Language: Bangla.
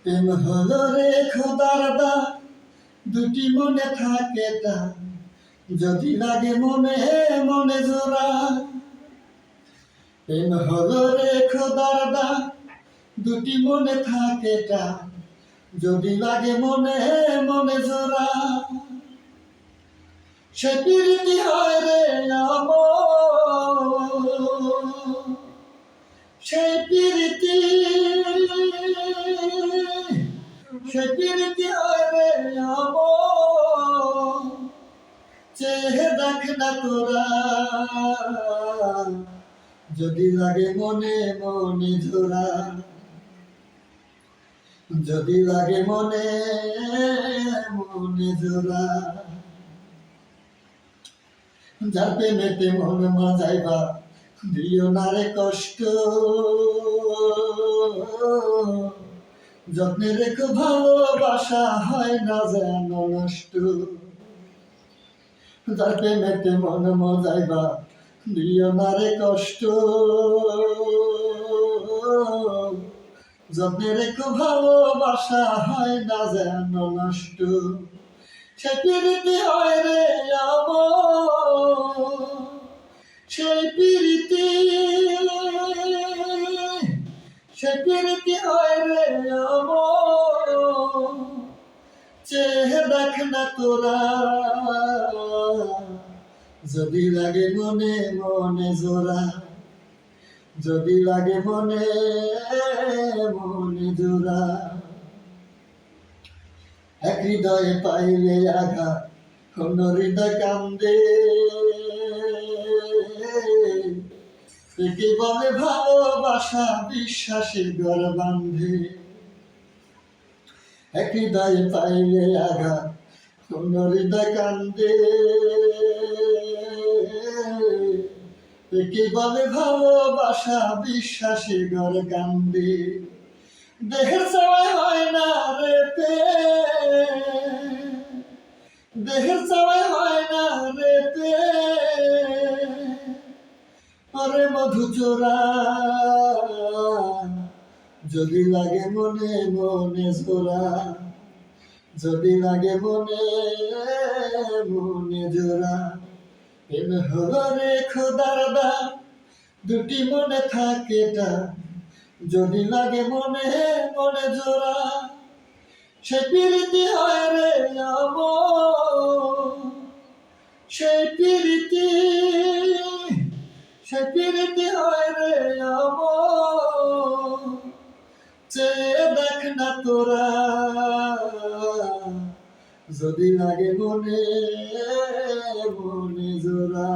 প্রেম হলো রে খোদার দা, দুটি মনে থাকে তা, যদি লাগে মনে মনে জোড়া। প্রেম হলো রে খোদার দা, দুটি মনে থাকে তা, যদি লাগে মনে মনে জোড়া। সে প্রীতি হয় রে আমার, সেই প্রীতি, সে প্রীতি হয় রে আমার, চেয়ে দেখ না তোরা, যদি লাগে মনে মনে জোড়া। যদি লাগে মনে মনে জোড়া। যার প্রেমেতে মন মাজাইবা, দিও না রে কষ্ট, যত্নে রেখো ভালোবাসা হয় না যেন নষ্ট। যার প্রেমেতে মন মজাইবা, দিও না রে কষ্ট, যত্নে রেখো ভালোবাসা হয় না যেন নষ্ট। সে প্রীতি হয় রে আমার, সেই প্রীতি, সে প্রীতি হয় রে আমার, চেয়ে দেখ না তোরা, যদি লাগে মনে মনে জোড়া। যদি লাগে মনে মনে জোড়া। এক হৃদয়ে পাইলে আঘাত, অন্য হৃদয় কান্দে, একে বলে ভালোবাসা, বিশ্বাসের ঘর বান্ধে। এক হৃদয়ে পাইলে আঘাত, অন্য হৃদয় কান্দে, একে বলে ভালোবাসা, বিশ্বাসের ঘর কান্দে। দেহের চাওয়াই হয় না রে প্রেম, দেহের চাওয়াই হয় না রে প্রেম, ওরে মধু চোরা। যদি লাগে মনে মনে জোড়া, যদি লাগে মনে মনে জোড়া। প্রেম হলো রে খোদার দা, দুটি মনে থাকে তা, যদি লাগে মনে মনে জোড়া। সে প্রীতি হয় রে আমার, সেই প্রীতি, সে প্রীতি হয় রে আমার, চেয়ে দেখ না তোরা, যদি লাগে মনে মনে জোড়া।